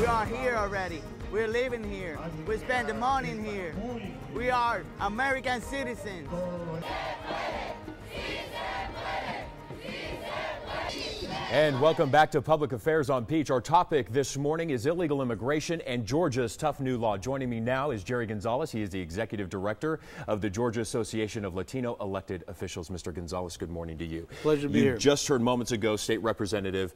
We are here already. We're living here. We spend the money in here. We are American citizens. And welcome back to Public Affairs on Peach. Our topic this morning is illegal immigration and Georgia's tough new law. Joining me now is Jerry Gonzalez. He is the executive director of the Georgia Association of Latino Elected Officials. Mr. Gonzalez, good morning to you. Pleasure to be here. You just heard moments ago State Representative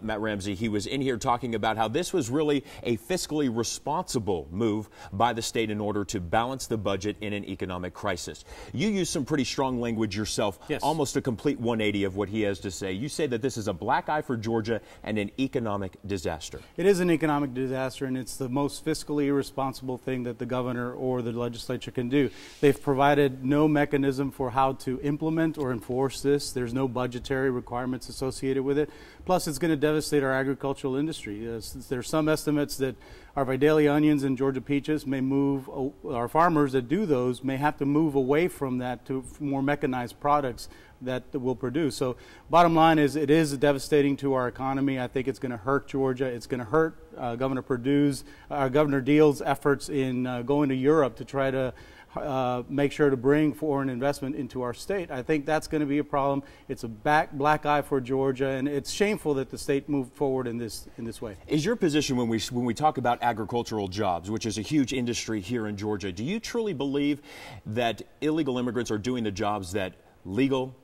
Matt Ramsey. He was in here talking about how this was really a fiscally responsible move by the state in order to balance the budget in an economic crisis. You use some pretty strong language yourself, yes. Almost a complete 180 of what he has to say. You say that this is a black eye for Georgia and an economic disaster. It is an economic disaster, and it's the most fiscally irresponsible thing that the governor or the legislature can do. They've provided no mechanism for how to implement or enforce this. There's no budgetary requirements associated with it. Plus, it's going to devastate our agricultural industry. There's some estimates that our Vidalia onions and Georgia peaches may move, our farmers that do those may have to move away from that to more mechanized products that we'll produce. So bottom line is it is devastating to our economy. I think it's going to hurt Georgia. It's going to hurt Governor Governor Deal's efforts in going to Europe to try to make sure to bring foreign investment into our state. I think that's going to be a problem. It's a black eye for Georgia, and it's shameful that the state moved forward in this way. Is your position when we talk about agricultural jobs, which is a huge industry here in Georgia, do you truly believe that illegal immigrants are doing the jobs that legal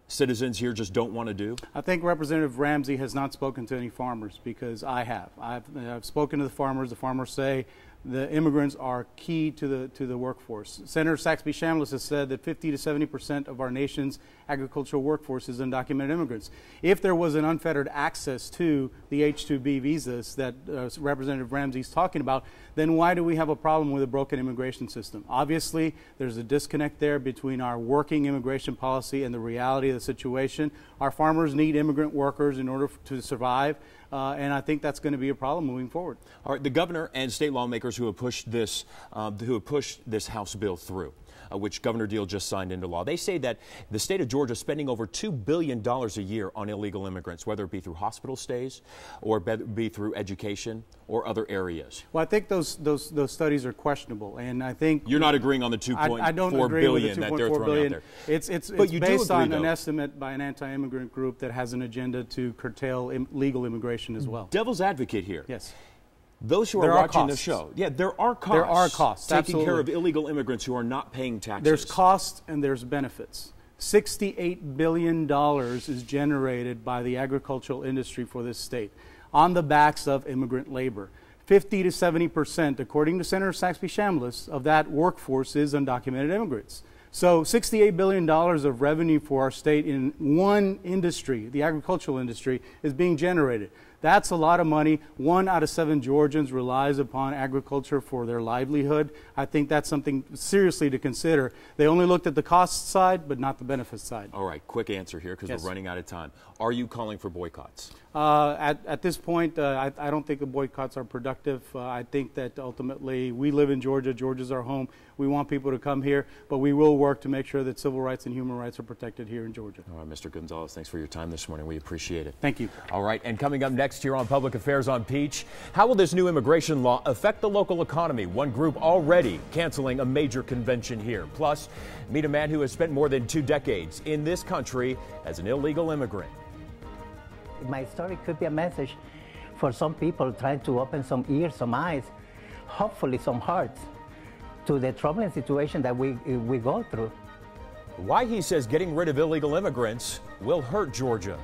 citizens here just don't want to do? I think Representative Ramsey has not spoken to any farmers, because I have. I've spoken to the farmers. The farmers say the immigrants are key to the workforce. Senator Saxby Chambliss has said that 50 to 70% of our nation's agricultural workforce is undocumented immigrants. If there was an unfettered access to the H-2B visas that Representative Ramsey is talking about, then why do we have a problem with a broken immigration system? Obviously, there's a disconnect there between our working immigration policy and the reality of the situation. Our farmers need immigrant workers in order to survive, and I think that's going to be a problem moving forward. All right, the governor and state lawmakers who have pushed this House bill through, which Governor Deal just signed into law, they say that the state of Georgia is spending over $2 billion a year on illegal immigrants, whether it be through hospital stays or be through education or other areas. Well, I think those studies are questionable, and I think you're not agreeing on the $2.4 billion that they're throwing out there. It's based on an estimate by an anti-immigrant group that has an agenda to curtail legal immigration as well. Devil's advocate here. Yes. Those who are watching the show, there are costs. There are costs. Taking Absolutely. care of illegal immigrants who are not paying taxes. There's costs and there's benefits. $68 billion is generated by the agricultural industry for this state on the backs of immigrant labor. 50 to 70%, according to Senator Saxby Chambliss, of that workforce is undocumented immigrants. So $68 billion of revenue for our state in one industry, the agricultural industry, is being generated. That's a lot of money. 1 out of 7 Georgians relies upon agriculture for their livelihood. I think that's something seriously to consider. They only looked at the cost side, but not the benefit side. All right, quick answer here, because we're running out of time. Are you calling for boycotts? At this point, I don't think the boycotts are productive. I think that ultimately we live in Georgia. Georgia's our home. We want people to come here, but we will work to make sure that civil rights and human rights are protected here in Georgia. All right, Mr. Gonzalez, thanks for your time this morning. We appreciate it. Thank you. All right, and coming up next here on Public Affairs on Peach, how will this new immigration law affect the local economy? One group already canceling a major convention here. Plus, meet a man who has spent more than 2 decades in this country as an illegal immigrant. My story could be a message for some people trying to open some ears, some eyes, hopefully some hearts, to the troubling situation that we go through. Why he says getting rid of illegal immigrants will hurt Georgia.